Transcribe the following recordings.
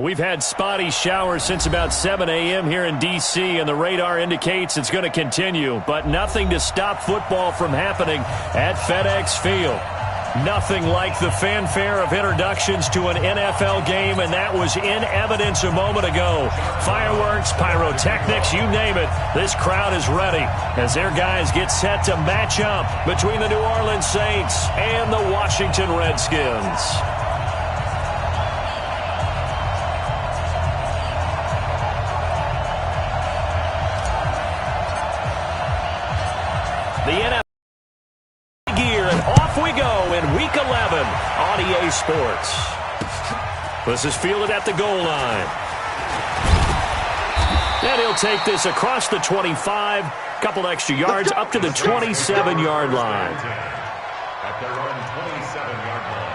We've had spotty showers since about 7 a.m. here in D.C., and the radar indicates it's going to continue, but nothing to stop football from happening at FedEx Field. Nothing like the fanfare of introductions to an NFL game, and that was in evidence a moment ago. Fireworks, pyrotechnics, you name it. This crowd is ready as their guys get set to match up between the New Orleans Saints and the Washington Redskins. The NFL gear, and off we go in Week 11 on EA Sports. This is fielded at the goal line. And he'll take this across the 25, couple extra yards, up to the 27-yard line. At their own 27-yard line.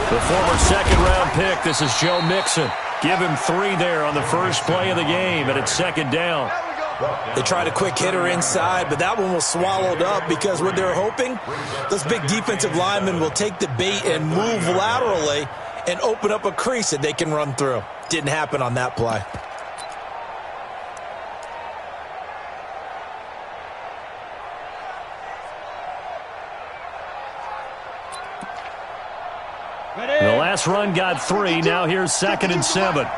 The former second-round pick, this is Joe Mixon. Give him 3 there on the first play of the game, and it's second down. They tried a quick hitter inside, but that one was swallowed up because what they're hoping, those big defensive linemen will take the bait and move laterally and open up a crease that they can run through. Didn't happen on that play. The last run got 3. Now here's 2nd and 7. 6-6,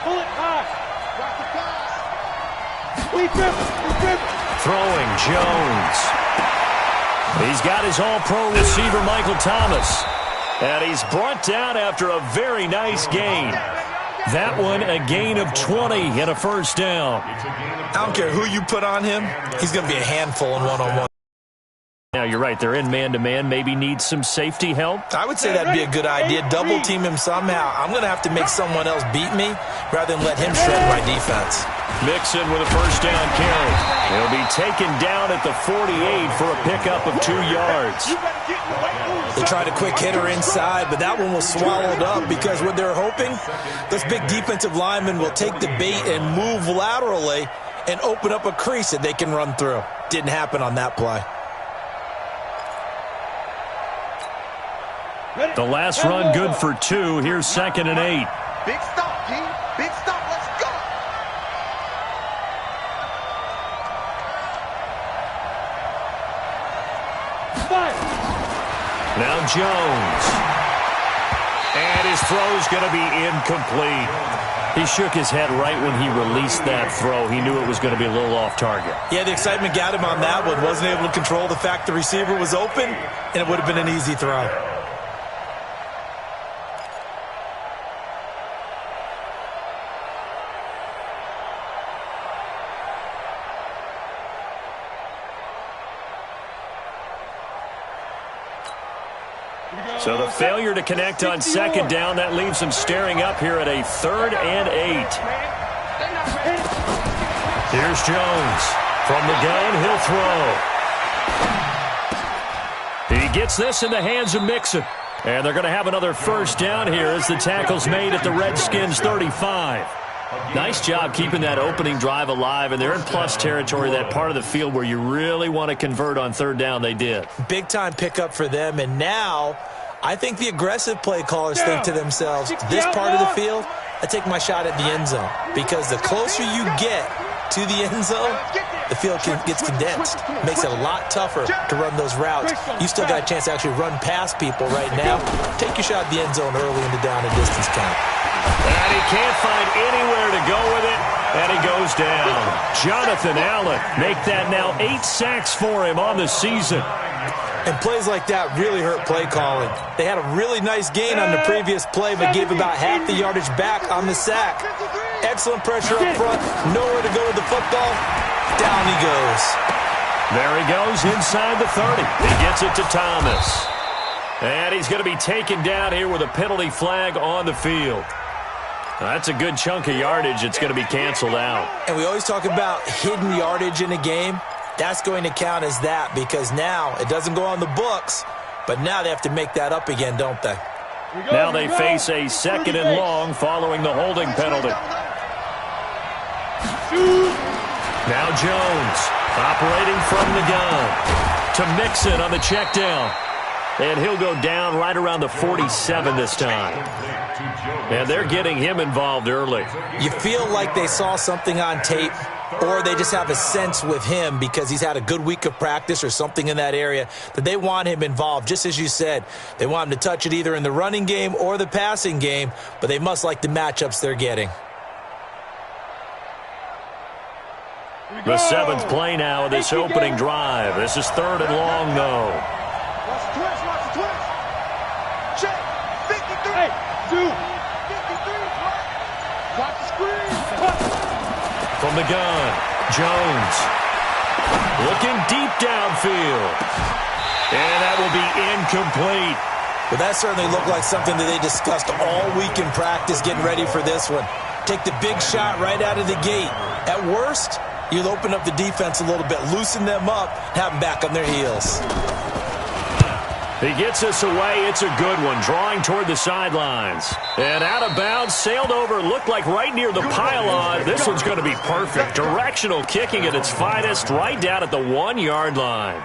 pull it high. Throwing Jones. He's got his all-pro receiver, Michael Thomas. And he's brought down after a very nice gain. That one a gain of 20 and a first down. I don't care who you put on him. He's going to be a handful in one-on-one. Now, you're right. They're in man-to-man. Maybe needs some safety help. I would say that'd be a good idea. Double team him somehow. I'm going to have to make someone else beat me rather than let him shred my defense. Mixon with a first down carry. He'll be taken down at the 48 for a pickup of 2 yards. They tried a quick hitter inside, but that one was swallowed up because what they're hoping, those big defensive linemen will take the bait and move laterally and open up a crease that they can run through. Didn't happen on that play. The last run good for 2. Here's 2nd and 8. Big stop, G. Big stop. Let's go. Now Jones. And his throw's going to be incomplete. He shook his head right when he released that throw. He knew it was going to be a little off target. Yeah, the excitement got him on that one. Wasn't able to control the fact the receiver was open, and it would have been an easy throw. So the failure to connect on 2nd down, that leaves him staring up here at a 3rd and 8. Here's Jones. From the gun, he'll throw. He gets this in the hands of Mixon. And they're going to have another first down here as the tackle's made at the Redskins 35. Nice job keeping that opening drive alive, and they're in plus territory, that part of the field where you really want to convert on 3rd down. They did. Big-time pickup for them, and now I think the aggressive play callers think to themselves, this part of the field, I take my shot at the end zone, because the closer you get to the end zone, the field gets condensed. Makes it a lot tougher to run those routes. You still got a chance to actually run past people right now. Take your shot at the end zone early in the down and distance count. And he can't find anywhere to go with it, and he goes down. Jonathan Allen, make that now 8 sacks for him on the season. And plays like that really hurt play calling. They had a really nice gain on the previous play, but gave about half the yardage back on the sack. Excellent pressure up front, nowhere to go with the football. Down he goes. There he goes inside the 30. He gets it to Thomas. And he's going to be taken down here with a penalty flag on the field. That's a good chunk of yardage. It's going to be canceled out. And we always talk about hidden yardage in a game. That's going to count as that because now it doesn't go on the books, but now they have to make that up again, don't they? Now they face a 2nd and long following the holding penalty. Now Jones operating from the gun to Mixon on the check down. And he'll go down right around the 47 this time. And they're getting him involved early. You feel like they saw something on tape, or they just have a sense with him because he's had a good week of practice or something in that area that they want him involved. Just as you said, they want him to touch it either in the running game or the passing game, but they must like the matchups they're getting. The 7th play now of this opening drive. This is 3rd and long, though. Watch the twist, watch the twist. Check. 53. Hey, 2. 53. Watch the screen. From the gun, Jones. Looking deep downfield. And that will be incomplete. Well, that certainly looked like something that they discussed all week in practice getting ready for this one. Take the big shot right out of the gate. At worst, you'll open up the defense a little bit, loosen them up, have them back on their heels. He gets us away. It's a good one. Drawing toward the sidelines. And out of bounds, sailed over, looked like right near the pylon. This one's going to be perfect. Directional kicking at its finest, right down at the 1-yard line.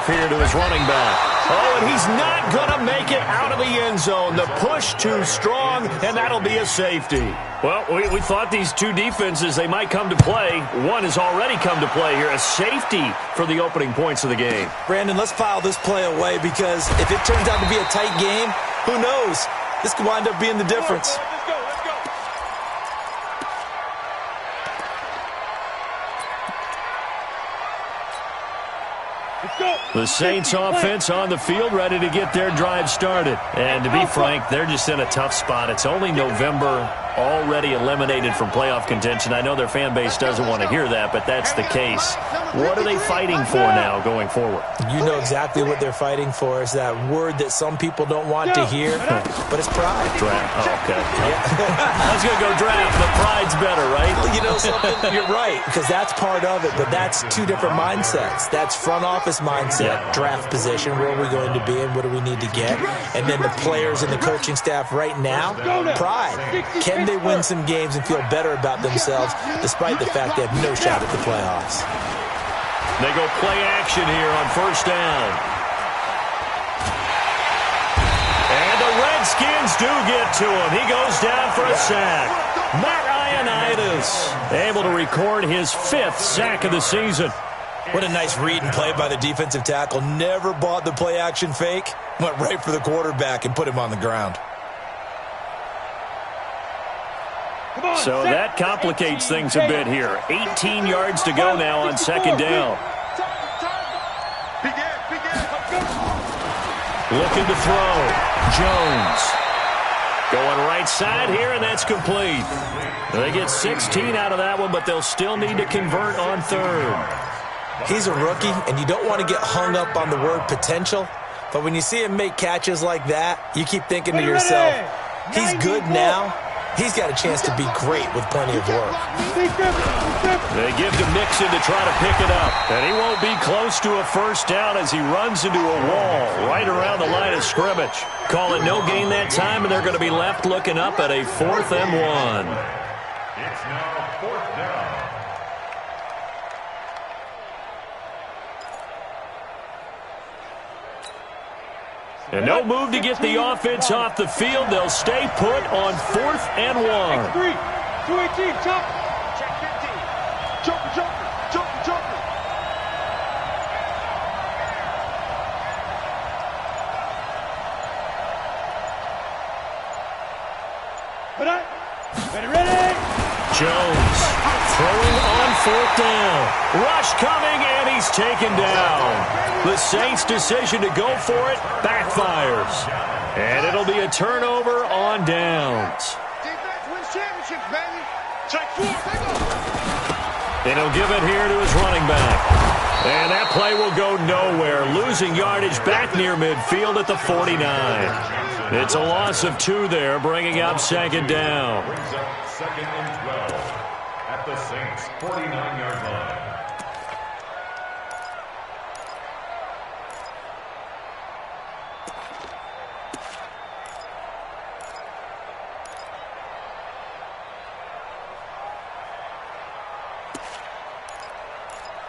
Here to his running back. Oh, and he's not going to make it out of the end zone. The push too strong, and that'll be a safety. Well, we thought these two defenses, they might come to play. One has already come to play here. A safety for the opening points of the game. Brandon, let's file this play away because if it turns out to be a tight game, who knows? This could wind up being the difference. The Saints offense on the field, ready to get their drive started. And to be frank, they're just in a tough spot. It's only November, already eliminated from playoff contention. I know their fan base doesn't want to hear that, but that's the case. What are they fighting for now going forward? You know exactly what they're fighting for. Is that word that some people don't want to hear, but it's pride. Draft. Oh, okay. I was going to go draft, but pride's better, right? You know something? You're right, because that's part of it, but that's two different mindsets. That's front office mindset, draft position, where are we going to be and what do we need to get? And then the players and the coaching staff right now, pride. Can they win some games and feel better about themselves despite the fact they have no shot at the playoffs? They go play action here on 1st down. And the Redskins do get to him. He goes down for a sack. Matt Ioannidis able to record his 5th sack of the season. What a nice read and play by the defensive tackle. Never bought the play action fake. Went right for the quarterback and put him on the ground. So that complicates things a bit here. 18 yards to go now on 2nd down. Looking to throw. Jones. Going right side here, and that's complete. They get 16 out of that one, but they'll still need to convert on 3rd. He's a rookie, and you don't want to get hung up on the word potential. But when you see him make catches like that, you keep thinking to yourself, he's good now. He's got a chance to be great with plenty of work. They give to Mixon to try to pick it up. And he won't be close to a 1st down as he runs into a wall right around the line of scrimmage. Call it no gain that time, and they're going to be left looking up at a 4th and 1. It's now 4th down. And no move to get the offense off the field. They'll stay put on 4th and 1. 3, 218, jump. Check 15. Jumper, jumper, jumper, jumper. Ready? Ready, ready. Jones throwing on on fourth down. Rush coming, and he's taken down. The Saints' decision to go for it backfires. And it'll be a turnover on downs. Defense wins championships, baby. Check 4, take off. And he'll give it here to his running back. And that play will go nowhere, losing yardage back near midfield at the 49. It's a loss of 2 there, bringing up second down. Brings up 2nd and 12 at the Saints' 49-yard line.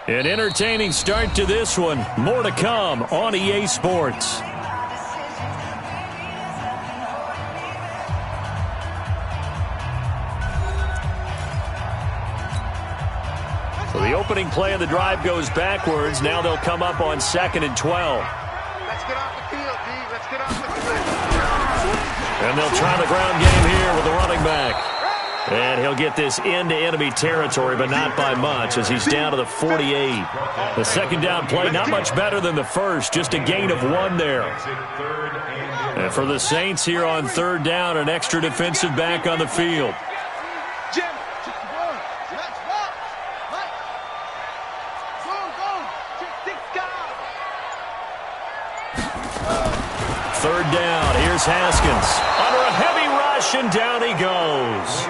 An entertaining start to this one. More to come on EA Sports. So the opening play of the drive goes backwards. Now they'll come up on 2nd and 12. Let's get off the field, D. Let's get off the field. And they'll try the ground game here with the running back. And he'll get this into enemy territory, but not by much, as he's down to the 48. The second down play, not much better than the first, just a gain of 1 there. And for the Saints here on third down, an extra defensive back on the field. Jim. Third down, here's Haskins. Under a heavy rush, and down he goes.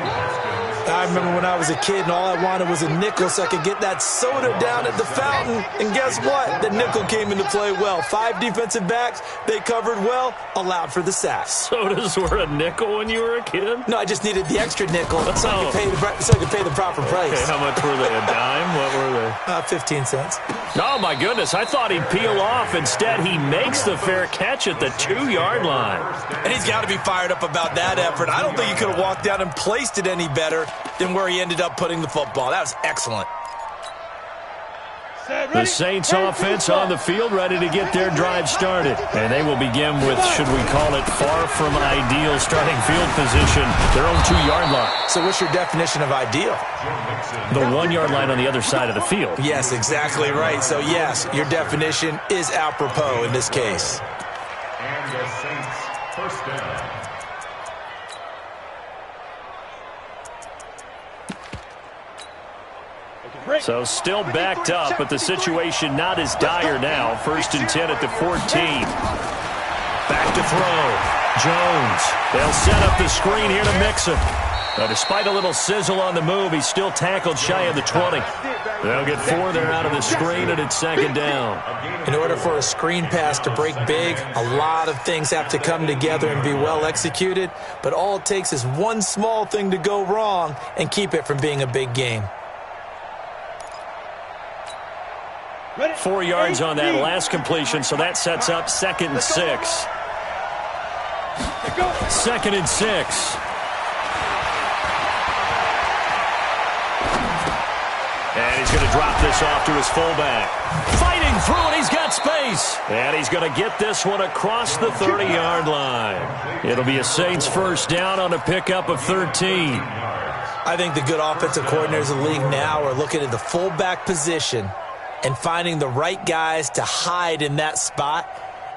I remember when I was a kid and all I wanted was a nickel so I could get that soda down at the fountain. And guess what? The nickel came into play well. 5 defensive backs, they covered well, allowed for the sack. Sodas were a nickel when you were a kid? No, I just needed the extra nickel so I could pay the proper price. Okay, how much were they? A dime? What were they? 15 cents. Oh, my goodness. I thought he'd peel off. Instead, he makes the fair catch at the 2-yard line. And he's got to be fired up about that effort. I don't think he could have walked down and placed it any better than where he ended up putting the football. That was excellent. The Saints offense on the field, ready to get their drive started. And they will begin with, should we call it, far from ideal starting field position, their own 2-yard line. So what's your definition of ideal? The 1-yard line on the other side of the field. Yes, exactly right. So yes, your definition is apropos in this case. And the Saints first down. So still backed up, but the situation not as dire now. 1st and 10 at the 14. Back to throw. Jones. They'll set up the screen here to Mixon. Now, despite a little sizzle on the move, he's still tackled shy of the 20. They'll get 4 there out of the screen, and it's 2nd down. In order for a screen pass to break big, a lot of things have to come together and be well executed. But all it takes is one small thing to go wrong and keep it from being a big game. 4 yards on that last completion, so that sets up 2nd and 6. 2nd and 6. And he's going to drop this off to his fullback. Fighting through it, he's got space. And he's going to get this one across the 30-yard line. It'll be a Saints first down on a pickup of 13. I think the good offensive coordinators in the league now are looking at the fullback position and finding the right guys to hide in that spot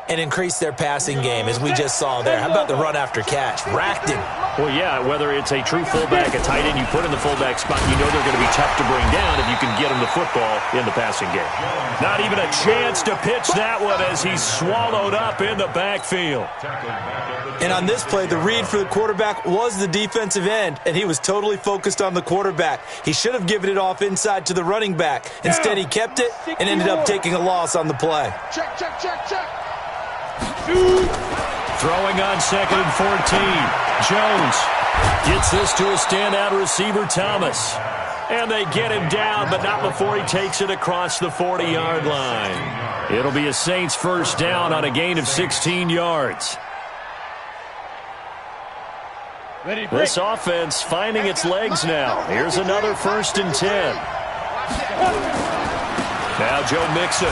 and increase their passing game, as we just saw there. How about the run after catch? Racked him. Well, yeah, whether it's a true fullback, a tight end you put in the fullback spot, you know they're going to be tough to bring down if you can get them the football in the passing game. Not even a chance to pitch that one as he's swallowed up in the backfield. And on this play, the read for the quarterback was the defensive end, and he was totally focused on the quarterback. He should have given it off inside to the running back. Instead, he kept it and ended up taking a loss on the play. Check, check, check, check. Throwing on 2nd and 14. Jones gets this to a standout receiver, Thomas. And they get him down, but not before he takes it across the 40-yard line. It'll be a Saints first down on a gain of 16 yards. This offense finding its legs now. Here's another 1st and 10. Now Joe Mixon.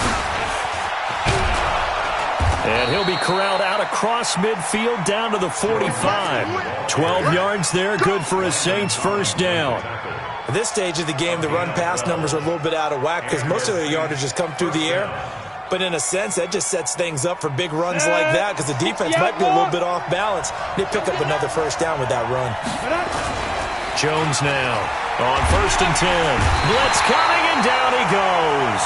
And he'll be corralled out across midfield down to the 45. 12 yards there, good for a Saints first down. At this stage of the game, the run-pass numbers are a little bit out of whack because most of their yardage has come through the air. But in a sense, that just sets things up for big runs like that because the defense might be a little bit off balance. They pick up another first down with that run. Jones now on 1st and 10. Blitz coming, and down he goes.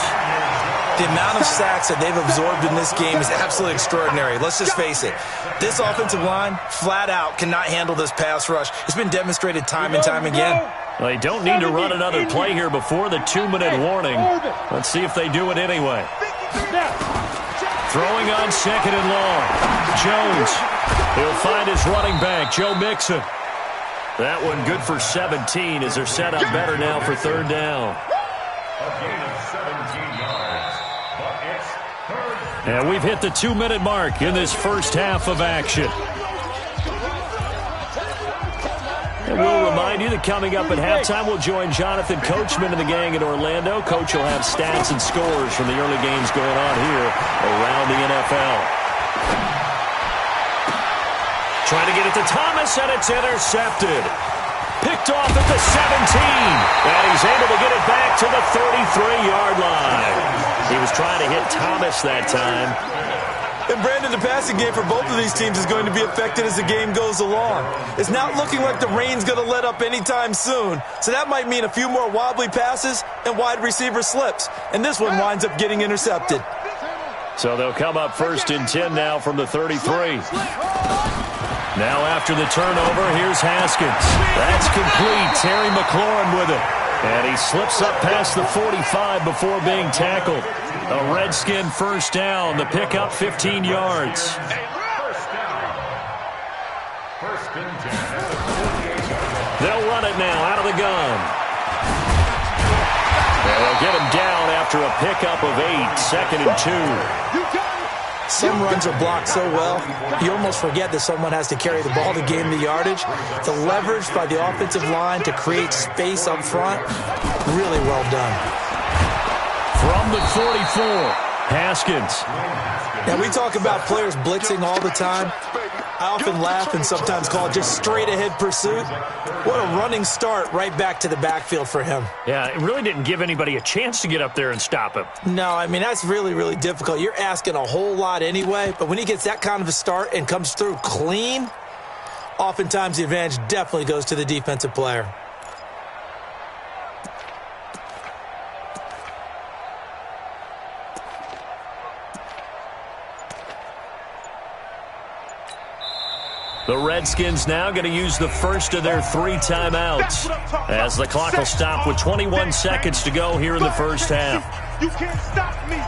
The amount of sacks that they've absorbed in this game is absolutely extraordinary. Let's just face it. This offensive line, flat out, cannot handle this pass rush. It's been demonstrated time and time again. Well, they don't need to run another play here before the 2-minute warning. Let's see if they do it anyway. Throwing on 2nd and long. Jones. He'll find his running back, Joe Mixon. That one good for 17 as they're set up better now for 3rd down. A gain of 17 yards, but it's 3rd. And we've hit the 2-minute mark in this first half of action. And we'll remind you that coming up at halftime, we'll join Jonathan Coachman and the gang in Orlando. Coach will have stats and scores from the early games going on here around the NFL. Trying to get it to Thomas, and it's intercepted. Picked off at the 17, and he's able to get it back to the 33-yard line. He was trying to hit Thomas that time. And, Brandon, the passing game for both of these teams is going to be affected as the game goes along. It's not looking like the rain's going to let up anytime soon, so that might mean a few more wobbly passes and wide receiver slips. And this one winds up getting intercepted. So they'll come up 1st and 10 now from the 33. Now after the turnover, here's Haskins. That's complete. Terry McLaurin with it. And he slips up past the 45 before being tackled. A Redskin first down. The pickup 15 yards. First down. 1st and 10 at the 48. They'll run it now out of the gun. And they'll get him down after a pickup of 8. 2nd and 2. Some runs are blocked so well, you almost forget that someone has to carry the ball to gain the yardage. The leverage by the offensive line to create space up front, really well done. From the 44, Haskins. Now, we talk about players blitzing all the time. I often laugh and sometimes call it just straight-ahead pursuit. What a running start right back to the backfield for him. Yeah, it really didn't give anybody a chance to get up there and stop him. No, I mean, that's really, really difficult. You're asking a whole lot anyway, but when he gets that kind of a start and comes through clean, oftentimes the advantage definitely goes to the defensive player. The Redskins now going to use the first of their 3 timeouts as the clock will stop with 21 seconds to go here in the first half. You can't stop me.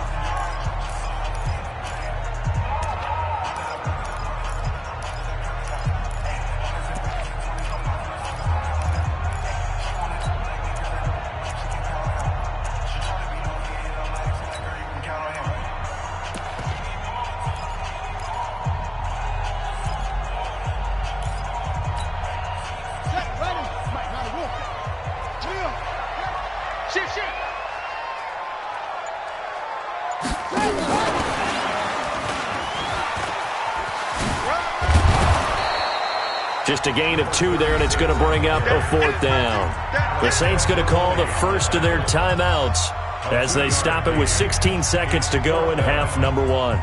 Just a gain of 2 there, and it's going to bring up a 4th down. The Saints going to call the first of their timeouts as they stop it with 16 seconds to go in half number 1.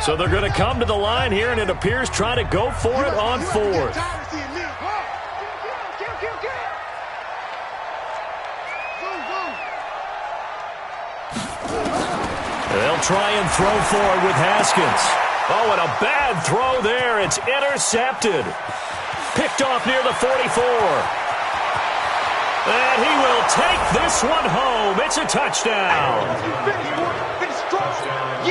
So they're going to come to the line here, and it appears trying to go for it on 4th. They'll try and throw for it with Haskins. Oh, and a bad throw there. It's intercepted. Picked off near the 44. And he will take this one home. It's a touchdown.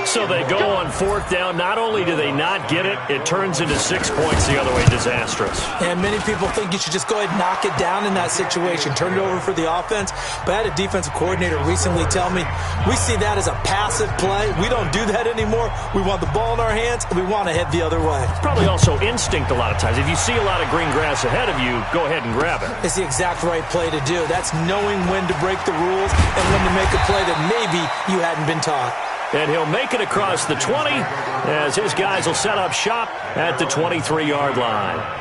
So they go on 4th down. Not only do they not get it, it turns into 6 points the other way. Disastrous. And many people think you should just go ahead and knock it down in that situation. Turn it over for the offense. But I had a defensive coordinator recently tell me, we see that as a passive play. We don't do that anymore. We want the ball in our hands, and we want to head the other way. Probably also instinct a lot of times. If you see a lot of green grass ahead of you, go ahead and grab it. It's the exact right play to do. That's knowing when to break the rules and when to make a play that maybe you hadn't been taught. and he'll make it across the 20 as his guys will set up shop at the 23-yard line.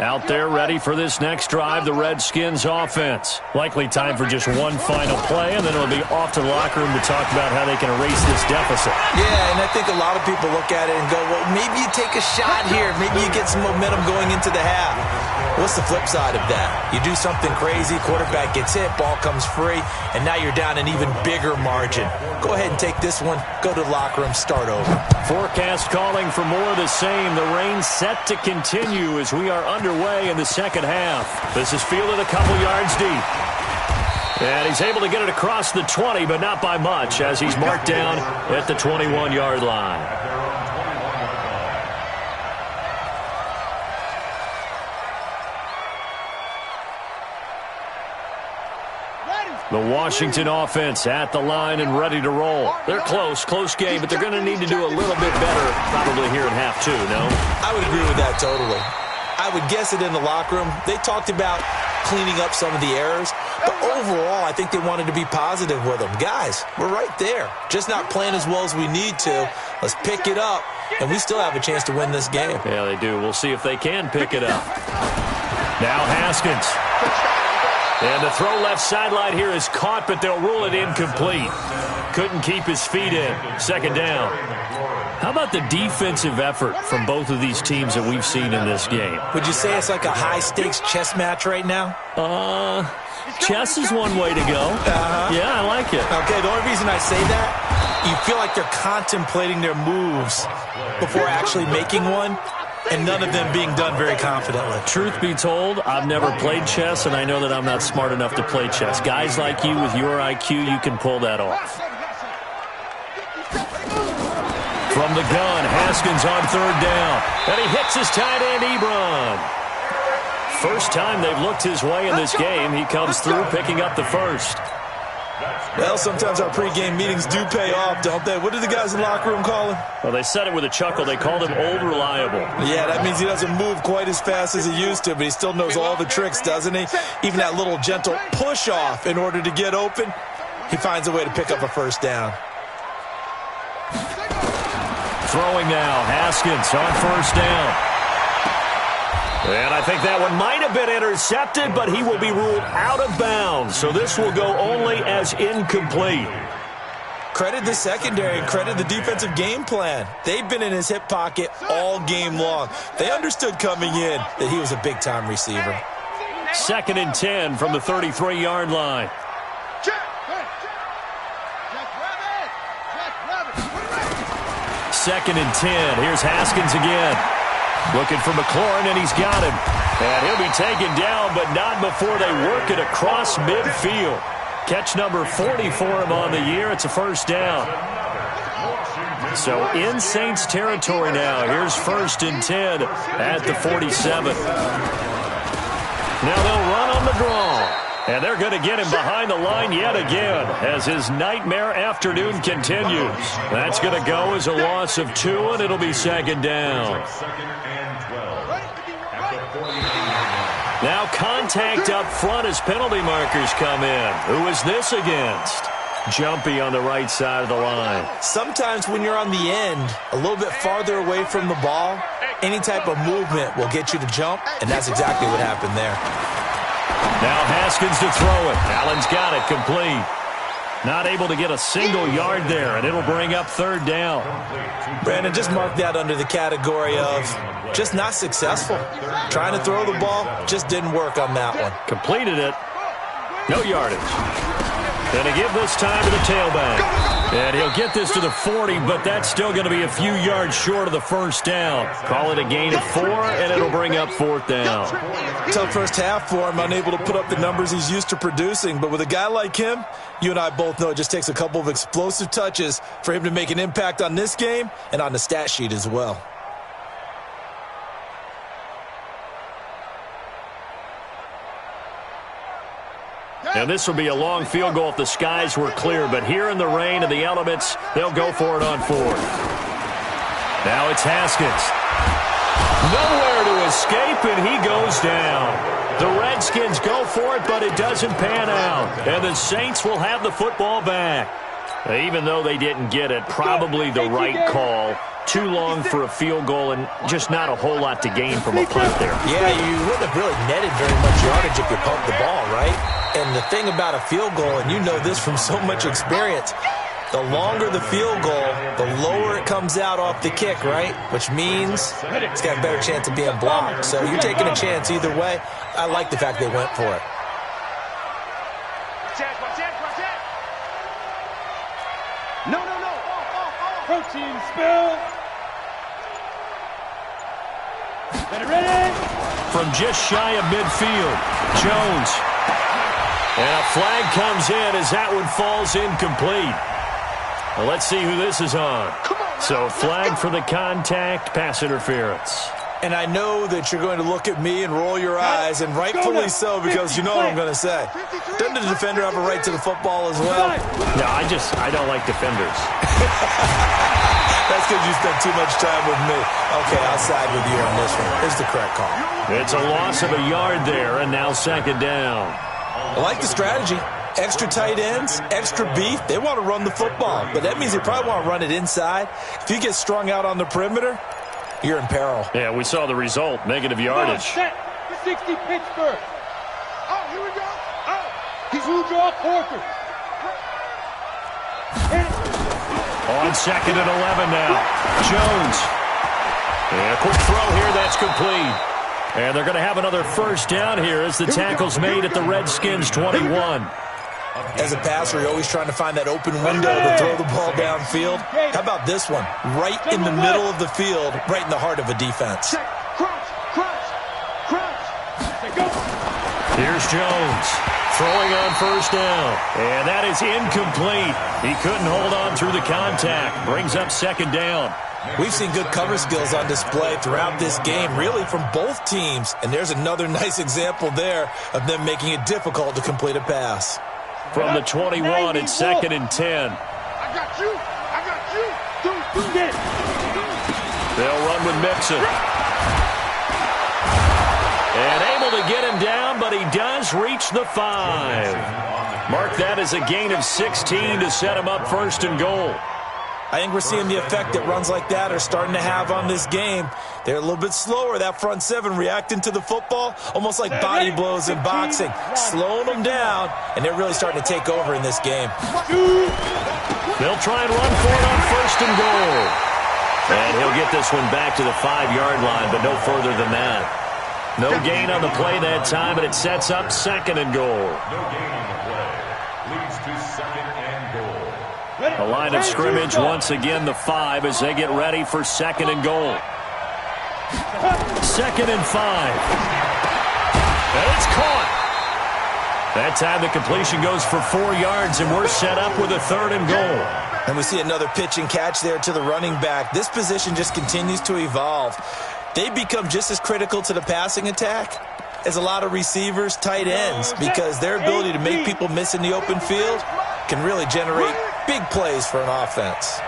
Out there ready for this next drive, the Redskins offense. Likely time for just one final play, and then it'll be off to the locker room to talk about how they can erase this deficit. Yeah, and I think a lot of people look at it and go, well, maybe you take a shot here. Maybe you get some momentum going into the half. What's the flip side of that? You do something crazy, quarterback gets hit, ball comes free, and now you're down an even bigger margin. Go ahead and take this one, go to the locker room, start over. Forecast calling for more of the same. The rain set to continue as we are underway in the second half. This is fielded a couple yards deep. And he's able to get it across the 20, but not by much, as he's marked down at the 21-yard line. The Washington offense at the line and ready to roll. They're close game, but they're going to need to do a little bit better probably here in half two, no? I would agree with that totally. I would guess it in the locker room. They talked about cleaning up some of the errors, but overall I think they wanted to be positive with them. Guys, we're right there. Just not playing as well as we need to. Let's pick it up, and we still have a chance to win this game. Yeah, they do. We'll see if they can pick it up. Now Haskins. And the throw left sideline here is caught, but they'll rule it incomplete. Couldn't keep his feet in. Second down. How about the defensive effort from both of these teams that we've seen in this game? Would you say it's like a high-stakes chess match right now? Chess is one way to go. Yeah, I like it. Okay, the only reason I say that, you feel like they're contemplating their moves before actually making one, and none of them being done very confidently. Truth be told, I've never played chess, and I know that I'm not smart enough to play chess. Guys like you with your IQ, you can pull that off. From the gun, Haskins on third down. And he hits his tight end, Ebron. First time they've looked his way in this game. He comes through picking up the first. Well, sometimes our pregame meetings do pay off, don't they? What do the guys in the locker room call him? Well, they said it with a chuckle. They called him Old Reliable. Yeah, that means he doesn't move quite as fast as he used to, but he still knows all the tricks, doesn't he? Even that little gentle push-off in order to get open, he finds a way to pick up a first down. Throwing now, Haskins on first down. And I think that one might have been intercepted, but he will be ruled out of bounds. So this will go only as incomplete. Credit the secondary and credit the defensive game plan. They've been in his hip pocket all game long. They understood coming in that he was a big-time receiver. 2nd and 10 from the 33-yard line. Second and 10. Here's Haskins again. Looking for McLaurin, and he's got him. And he'll be taken down, but not before they work it across midfield. Catch number 40 for him on the year. It's a first down. So in Saints territory now. Here's 1st and 10 at the 47. Now they'll run on the draw. And they're going to get him behind the line yet again as his nightmare afternoon continues. That's going to go as a loss of 2, and it'll be 2nd down. Now contact up front as penalty markers come in. Who is this against? Jumpy on the right side of the line. Sometimes when you're on the end, a little bit farther away from the ball, any type of movement will get you to jump, and that's exactly what happened there. Now Haskins to throw it. Allen's got it, complete. Not able to get a single yard there, and it'll bring up 3rd down. Brandon, just mark that under the category of just not successful. Trying to throw the ball, just didn't work on that one. Completed it. No yardage. And to give this time to the tailback. And he'll get this to the 40, but that's still going to be a few yards short of the first down. Call it a gain of 4, and it'll bring up 4th down. Tough first half for him, unable to put up the numbers he's used to producing. But with a guy like him, you and I both know it just takes a couple of explosive touches for him to make an impact on this game and on the stat sheet as well. And this will be a long field goal if the skies were clear. But here in the rain and the elements, they'll go for it on 4th. Now it's Haskins. Nowhere to escape, and he goes down. The Redskins go for it, but it doesn't pan out. And the Saints will have the football back. Even though they didn't get it, probably the right call. Too long for a field goal and just not a whole lot to gain from a punt there. Yeah, you wouldn't have really netted very much yardage if you pumped the ball, right? And the thing about a field goal, and you know this from so much experience, the longer the field goal, the lower it comes out off the kick, right? Which means it's got a better chance of being blocked. So you're taking a chance either way. I like the fact they went for it. No. Protein spill. Ready? From just shy of midfield, Jones. And a flag comes in as that one falls incomplete. Well, let's see who this is on. So flag for the contact, pass interference. And I know that you're going to look at me and roll your eyes, and rightfully so, because you know what I'm going to say. Doesn't the defender have a right to the football as well? No, I don't like defenders. That's because you spent too much time with me. Okay, I'll side with you on this one. It's the correct call. It's a loss of a yard there, and now second down. I like the strategy. Extra tight ends, extra beef. They want to run the football, but that means they probably want to run it inside. If you get strung out on the perimeter, you're in peril. Yeah, we saw the result, negative yardage. Set 60 Pittsburgh. Oh, here we go. Oh, he's who draw quarter. On second and 11 now. Jones. And a quick throw here, that's complete. And they're going to have another first down here as the tackle's made at the Redskins 21. As a passer, you're always trying to find that open window to throw the ball downfield. How about this one? Right in the middle of the field, right in the heart of a defense. Here's Jones throwing on first down. And that is incomplete. He couldn't hold on through the contact. Brings up second down. We've seen good cover skills on display throughout this game, really from both teams. And there's another nice example there of them making it difficult to complete a pass. From the 21, it's second and 10. I got you. Do this. They'll run with Mixon. And able to get him down, but he does reach the 5. Mark that as a gain of 16 to set him up first and goal. I think we're seeing the effect that runs like that are starting to have on this game. They're a little bit slower, that front seven, reacting to the football, almost like body blows in boxing, slowing them down, and they're really starting to take over in this game. They'll try and run for it on first and goal. And he'll get this one back to the 5-yard line, but no further than that. No gain on the play that time, and it sets up second and goal. No gain on the play. Leads to second and goal. A line of scrimmage once again, the 5, as they get ready for second and goal. Second and 5. And it's caught. That time the completion goes for 4 yards, and we're set up with a third and goal. And we see another pitch and catch there to the running back. This position just continues to evolve. They become just as critical to the passing attack as a lot of receivers, tight ends, because their ability to make people miss in the open field can really generate big plays for an offense.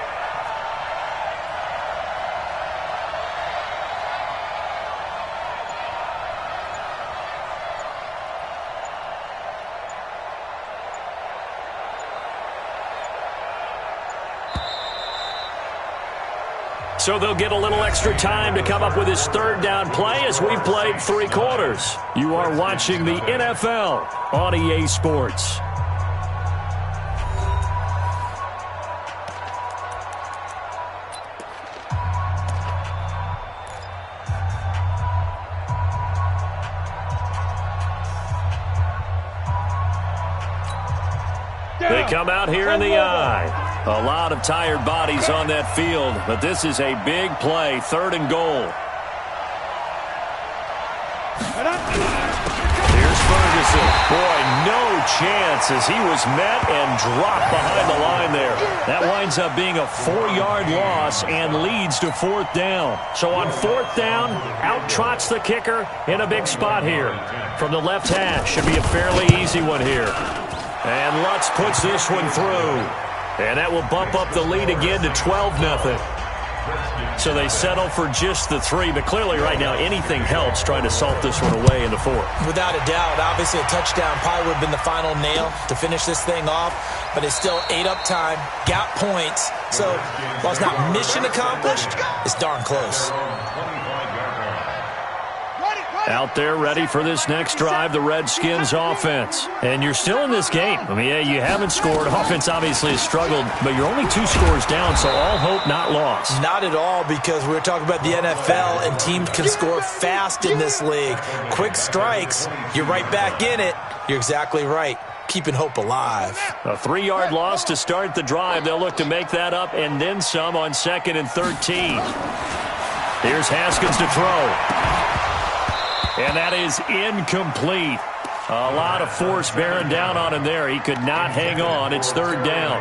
So they'll get a little extra time to come up with his third down play as we've played 3 quarters. You are watching the NFL on EA Sports. They come out here in the eye. A lot of tired bodies on that field, but this is a big play, third and goal. Here's Ferguson. Boy, no chance as he was met and dropped behind the line there. That winds up being a 4-yard loss and leads to fourth down. So on fourth down, out trots the kicker in a big spot here. From the left hash, should be a fairly easy one here. And Lutz puts this one through. And that will bump up the lead again to 12-0. So they settle for just the 3, but clearly right now anything helps trying to salt this one away in the 4th. Without a doubt, obviously a touchdown probably would have been the final nail to finish this thing off, but it's still ate up time, got points. So while it's not mission accomplished, it's darn close. Out there ready for this next drive, the Redskins offense. And you're still in this game. I mean, yeah, you haven't scored. Offense obviously has struggled, but you're only 2 scores down, so all hope not lost. Not at all, because we're talking about the NFL, and teams can score fast in this league. Quick strikes, you're right back in it. You're exactly right. Keeping hope alive. A 3-yard loss to start the drive. They'll look to make that up and then some on 2nd and 13. Here's Haskins to throw. And that is incomplete. A lot of force bearing down on him there. He could not hang on. It's 3rd down.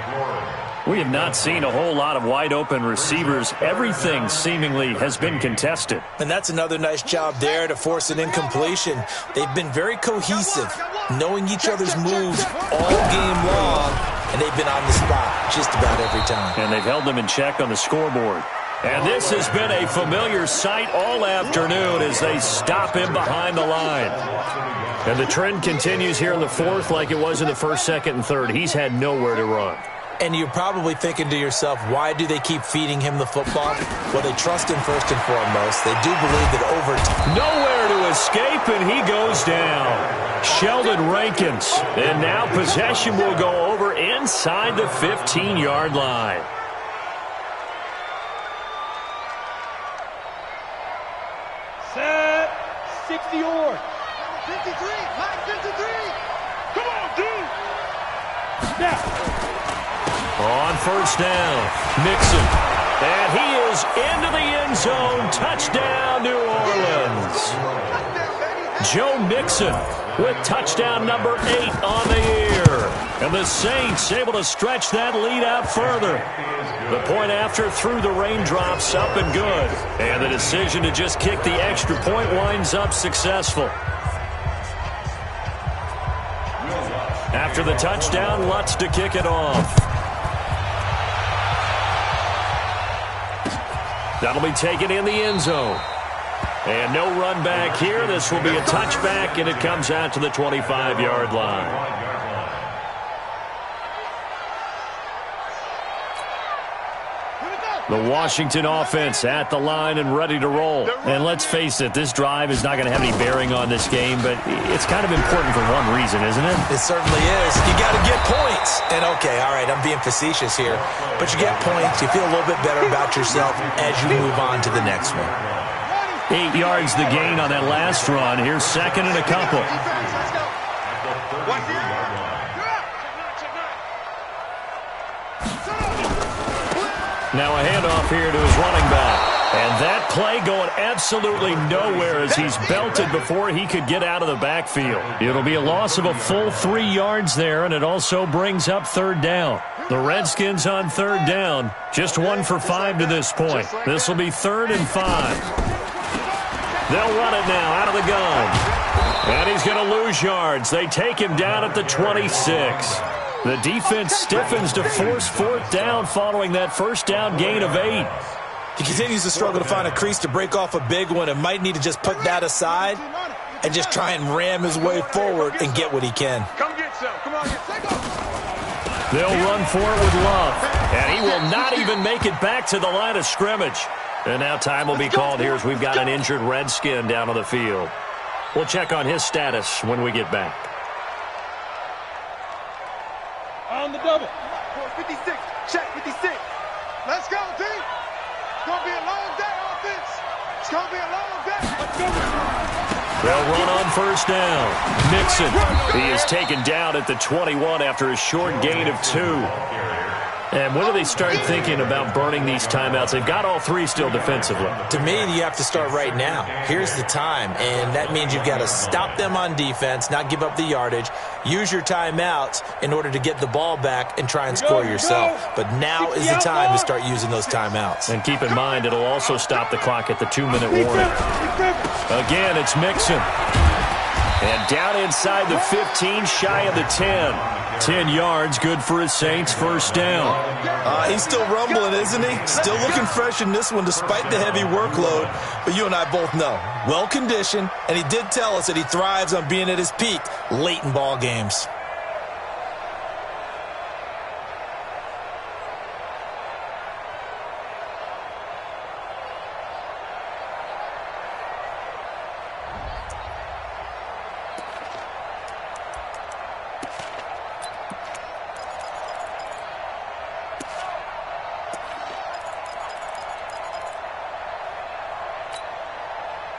We have not seen a whole lot of wide-open receivers. Everything seemingly has been contested. And that's another nice job there to force an incompletion. They've been very cohesive, knowing each other's moves all game long, and they've been on the spot just about every time. And they've held them in check on the scoreboard. And this has been a familiar sight all afternoon as they stop him behind the line. And the trend continues here in the 4th like it was in the 1st, 2nd, and 3rd. He's had nowhere to run. And you're probably thinking to yourself, why do they keep feeding him the football? Well, they trust him first and foremost. They do believe that over time. Nowhere to escape, and he goes down. Sheldon Rankins. And now possession will go over inside the 15-yard line. Set. 60 yard. 53. Line 53. Come on, dude. Snap. On 1st down, Mixon. And he is into the end zone. Touchdown, New Orleans. Joe Mixon with touchdown number 8 on the year. And the Saints able to stretch that lead out further. The point after through the raindrops, up and good. And the decision to just kick the extra point winds up successful. After the touchdown, Lutz to kick it off. That'll be taken in the end zone. And no run back here. This will be a touchback, and it comes out to the 25-yard line. The Washington offense at the line and ready to roll. And let's face it, this drive is not going to have any bearing on this game, but it's kind of important for one reason, isn't it? It certainly is. You got to get points. And okay, all right, I'm being facetious here, but you get points, you feel a little bit better about yourself as you move on to the next one. 8 yards the gain on that last run. Here's 2nd and a couple. Now a handoff here to his running back. And that play going absolutely nowhere as he's belted before he could get out of the backfield. It'll be a loss of a full 3 yards there, and it also brings up 3rd down. The Redskins on 3rd down, just 1 for 5 to this point. This will be 3rd and 5. They'll run it now out of the gun. And he's going to lose yards. They take him down at the 26. The defense stiffens to force 4th down following that 1st down gain of 8. He continues to struggle to find a crease to break off a big one and might need to just put that aside and just try and ram his way forward and get what he can. Come get some. Come on, take off. They'll run for it with Love. And he will not even make it back to the line of scrimmage. And now time will be called here as we've got an injured Redskin down on the field. We'll check on his status when we get back. On the double. 56. Check 56. Let's go, team. It's going to be a long day, offense. It's going to be a long day. Let's go. They'll run on 1st down. Mixon. He is taken down at the 21 after a short gain of 2. And when do they start thinking about burning these timeouts? They've got all 3 still defensively. To me, you have to start right now. Here's the time, and that means you've got to stop them on defense, not give up the yardage, use your timeouts in order to get the ball back and try and score yourself. But now is the time to start using those timeouts. And keep in mind, it'll also stop the clock at the 2-minute warning. Again, it's Mixon. And down inside the 15, shy of the 10. 10 yards, good for his Saints, first down. He's still rumbling, isn't he? Still looking fresh in this one despite the heavy workload. But you and I both know, well-conditioned, and he did tell us that he thrives on being at his peak late in ball games.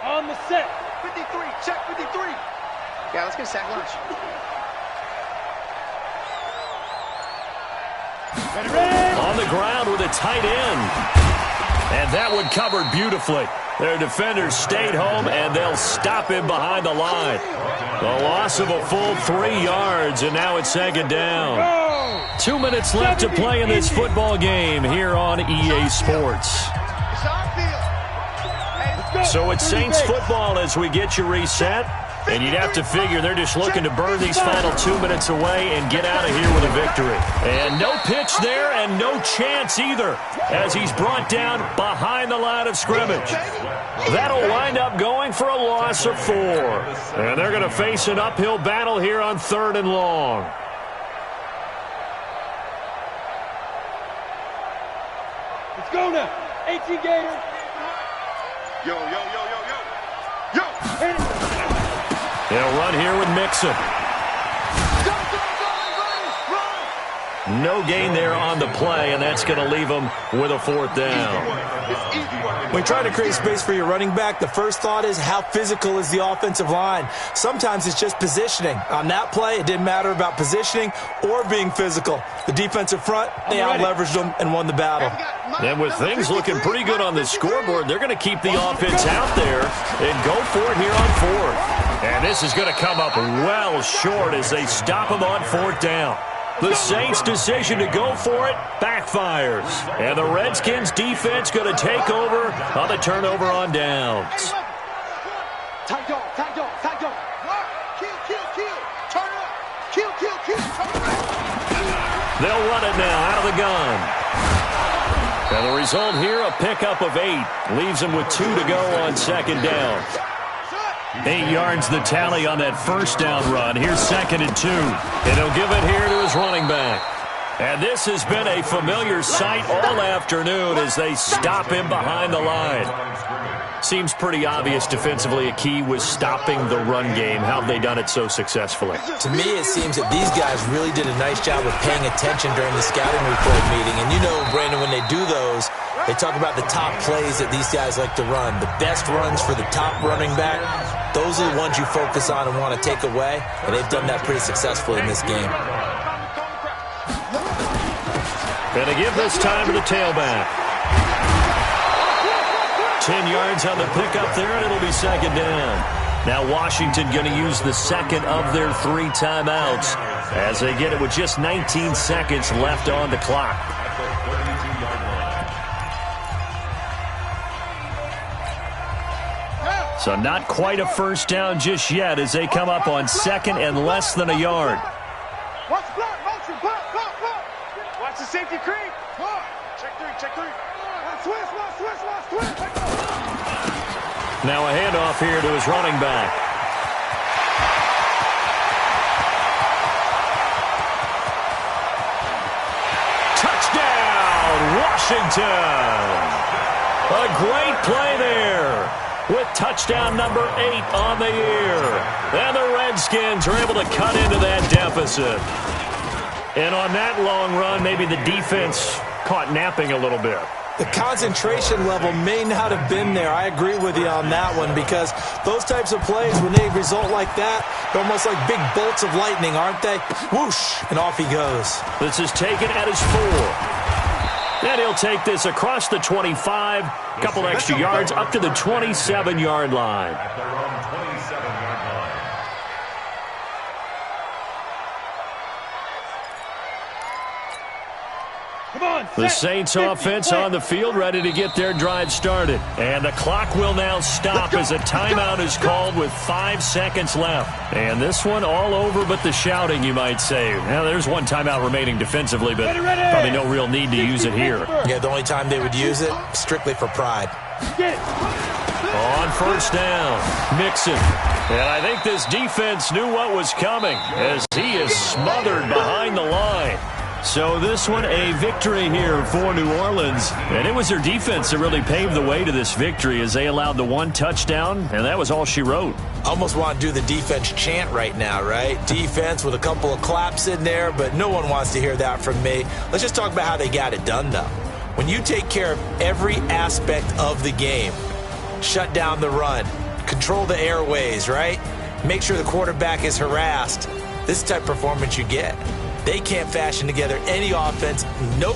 On the set. 53, check 53. Yeah, let's get sack lunch. On the ground with a tight end. And that one covered beautifully. Their defenders stayed home, and they'll stop him behind the line. The loss of a full 3 yards, and now it's second down. 2 minutes left to play in this football game here on EA Sports. So it's Saints football as we get you reset. And you'd have to figure they're just looking to burn these final 2 minutes away and get out of here with a victory. And no pitch there and no chance either as he's brought down behind the line of scrimmage. That'll wind up going for a loss of 4. And they're going to face an uphill battle here on 3rd and long. Let's go now. 18 Gator. Yo, yo, yo, yo, yo. Yo. Hit it. They'll run here with Mixon. No gain there on the play, and that's going to leave them with a 4th down. When you're trying to create space for your running back, the first thought is how physical is the offensive line. Sometimes it's just positioning. On that play, it didn't matter about positioning or being physical. The defensive front, they out-leveraged them and won the battle. And with things looking pretty good on the scoreboard, they're going to keep the offense out there and go for it here on 4th. And this is going to come up well short as they stop him on 4th down. The Saints' decision to go for it backfires. And the Redskins' defense going to take over on the turnover on downs. Tight dog, tight dog, tight dog. Kill, kill, kill. Turn it up. Kill, kill, kill. Turn it up. They'll run it now out of the gun. And the result here, a pickup of 8. Leaves them with 2 to go on 2nd down. 8 yards the tally on that first down run. Here's 2nd and 2. And he'll give it here to his running back. And this has been a familiar sight all afternoon as they stop him behind the line. Seems pretty obvious defensively a key was stopping the run game. How have they done it so successfully? To me, it seems that these guys really did a nice job of paying attention during the scouting report meeting. And you know, Brandon, when they do those, they talk about the top plays that these guys like to run. The best runs for the top running back, those are the ones you focus on and want to take away. And they've done that pretty successfully in this game. And they give this time to the tailback. 10 yards on the pickup there, and it'll be 2nd down. Now Washington going to use the 2nd of their 3 timeouts as they get it with just 19 seconds left on the clock. So not quite a first down just yet as they come up on 2nd and less than a yard. Watch the block, motion, block, block, block. Watch the safety creep. Check 3, check 3. Switch, switch, switch, switch. Now a handoff here to his running back. Touchdown, Washington! A great play there with touchdown number 8 on the year. And the Redskins are able to cut into that deficit. And on that long run, maybe the defense caught napping a little bit. The concentration level may not have been there. I agree with you on that one because those types of plays, when they result like that, they're almost like big bolts of lightning, aren't they? Whoosh, and off he goes. This is taken at his 4. And he'll take this across the 25, a couple extra yards up to the 27-yard line. The Saints offense on the field, ready to get their drive started. And the clock will now stop as a timeout is called with 5 seconds left. And this one all over but the shouting, you might say. Now, there's one timeout remaining defensively, but probably no real need to use it here. Yeah, the only time they would use it, strictly for pride. On first down, Mixon. And I think this defense knew what was coming as he is smothered behind the line. So this one a victory here for New Orleans. And it was their defense that really paved the way to this victory as they allowed the 1 touchdown, and that was all she wrote. Almost want to do the defense chant right now, right? Defense with a couple of claps in there, but no one wants to hear that from me. Let's just talk about how they got it done, though. When you take care of every aspect of the game, shut down the run, control the airways, right? Make sure the quarterback is harassed. This type of performance you get. They can't fashion together any offense. No